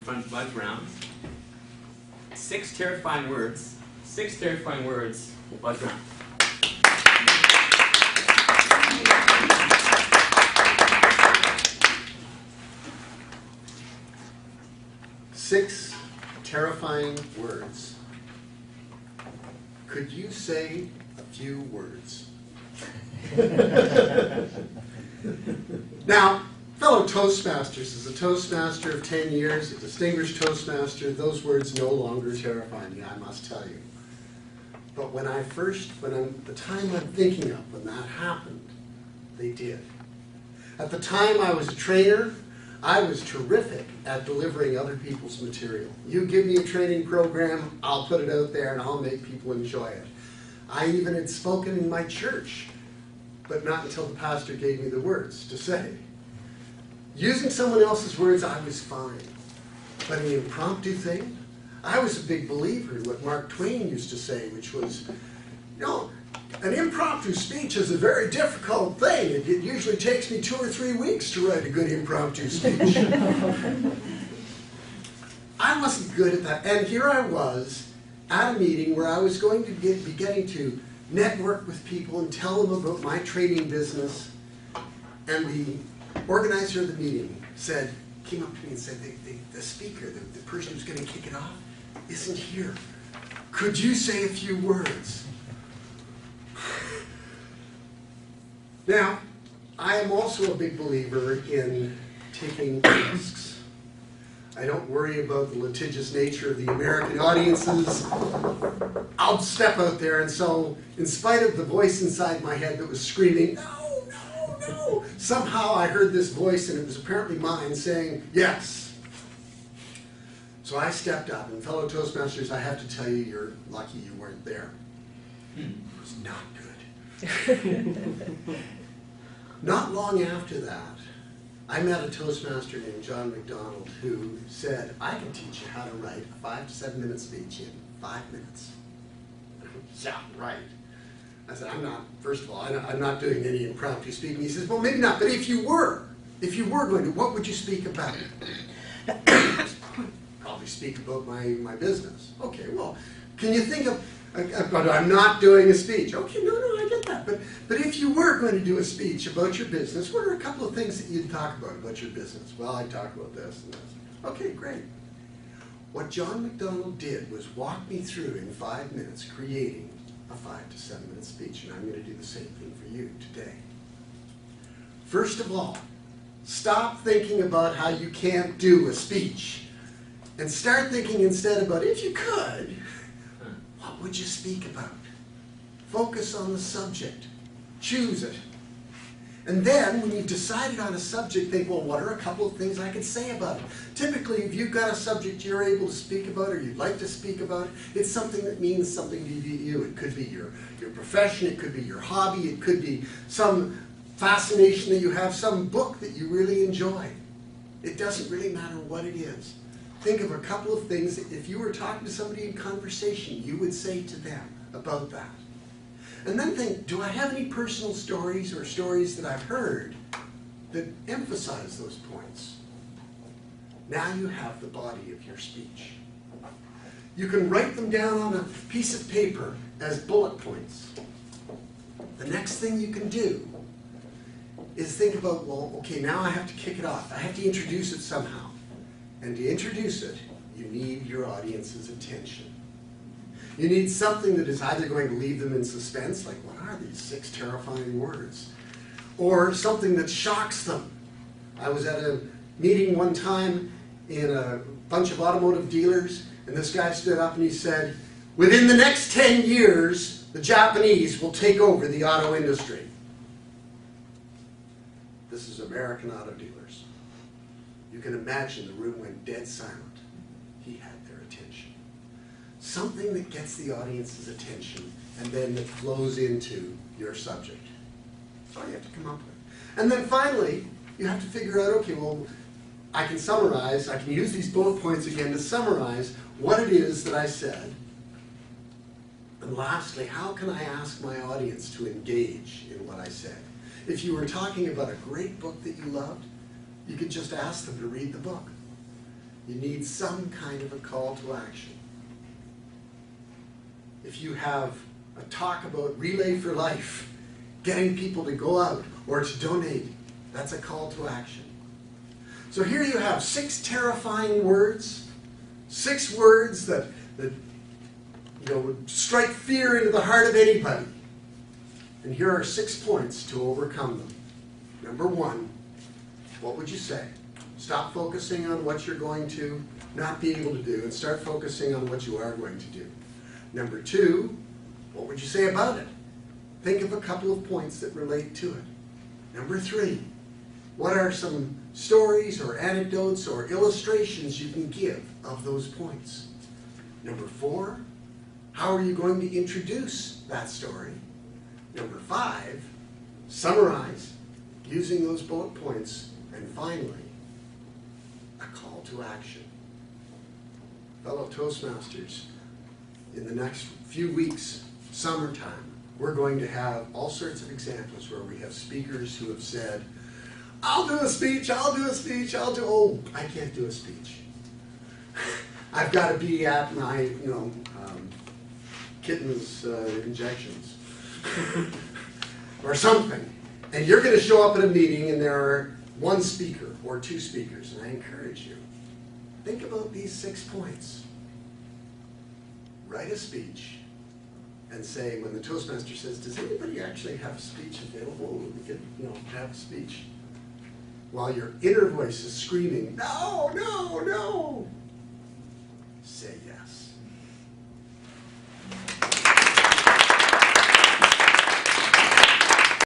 Buzz round. 6 terrifying words. 6 terrifying words. Buzz round. Six terrifying words. Could you say a few words? Now, fellow Toastmasters, as a Toastmaster of 10 years, a distinguished Toastmaster, those words no longer terrify me, I must tell you. But the time I'm thinking of, when that happened, they did. At the time I was a trainer, I was terrific at delivering other people's material. You give me a training program, I'll put it out there and I'll make people enjoy it. I even had spoken in my church, but not until the pastor gave me the words to say. Using someone else's words, I was fine. But an impromptu thing, I was a big believer in what Mark Twain used to say, which was, an impromptu speech is a very difficult thing. It usually takes me 2 or 3 weeks to write a good impromptu speech. I wasn't good at that. And here I was at a meeting where I was going to be getting to network with people and tell them about my trading business. And the organizer of the meeting came up to me and said, the speaker, the person who's going to kick it off, isn't here. Could you say a few words? Now, I am also a big believer in taking risks. I don't worry about the litigious nature of the American audiences. I'll step out there, and so, in spite of the voice inside my head that was screaming, no, no, no, somehow I heard this voice, and it was apparently mine, saying, yes. So I stepped up, and fellow Toastmasters, I have to tell you, you're lucky you weren't there. It was not good. Not long after that, I met a Toastmaster named John McDonald who said, I can teach you how to write a 5 to 7 minute speech in 5 minutes. Yeah, right. I said, first of all, I'm not doing any impromptu speaking. He says, well, maybe not, but if you were going to, what would you speak about? Probably speak about my business. Okay, well, can you think of, but I'm not doing a speech. Okay, no, I get that. But if you were going to do a speech about your business, what are a couple of things that you'd talk about your business? Well, I'd talk about this and this. Okay, great. What John McDonald did was walk me through in 5 minutes creating a 5 to 7 minute speech, and I'm going to do the same thing for you today. First of all, stop thinking about how you can't do a speech and start thinking instead about, if you could, what would you speak about? Focus on the subject. Choose it. And then, when you've decided on a subject, think, well, what are a couple of things I could say about it? Typically, if you've got a subject you're able to speak about or you'd like to speak about, it's something that means something to you. It could be your profession, it could be your hobby, it could be some fascination that you have, some book that you really enjoy. It doesn't really matter what it is. Think of a couple of things that if you were talking to somebody in conversation, you would say to them about that. And then think, do I have any personal stories or stories that I've heard that emphasize those points? Now you have the body of your speech. You can write them down on a piece of paper as bullet points. The next thing you can do is think about, well, okay, now I have to kick it off. I have to introduce it somehow. And to introduce it, you need your audience's attention. You need something that is either going to leave them in suspense, like what are these 6 terrifying words? Or something that shocks them. I was at a meeting one time in a bunch of automotive dealers, and this guy stood up and he said, within the next 10 years, the Japanese will take over the auto industry. This is American auto dealers. You can imagine the room went dead silent. He had their attention. Something that gets the audience's attention and then that flows into your subject. That's all you have to come up with. And then finally, you have to figure out, okay, well, I can summarize, I can use these bullet points again to summarize what it is that I said. And lastly, how can I ask my audience to engage in what I said? If you were talking about a great book that you loved, you could just ask them to read the book. you need some kind of a call to action. If you have a talk about Relay for Life, getting people to go out or to donate, that's a call to action. So here you have 6 terrifying words, 6 words that would strike fear into the heart of anybody. And here are 6 points to overcome them. Number 1, what would you say? Stop focusing on what you're going to not be able to do and start focusing on what you are going to do. Number 2, what would you say about it? Think of a couple of points that relate to it. Number 3, what are some stories or anecdotes or illustrations you can give of those points? Number 4, how are you going to introduce that story? Number 5, summarize using those bullet points. And finally, a call to action. Fellow Toastmasters, in the next few weeks, summertime, we're going to have all sorts of examples where we have speakers who have said, I'll do a speech, I can't do a speech. I've got to be at my, kittens injections or something. And you're going to show up at a meeting and there are 1 speaker or 2 speakers, and I encourage you, think about these 6 points. Write a speech and say, when the Toastmaster says, does anybody actually have a speech available? We could, have a speech. While your inner voice is screaming, no, no, no, say yes.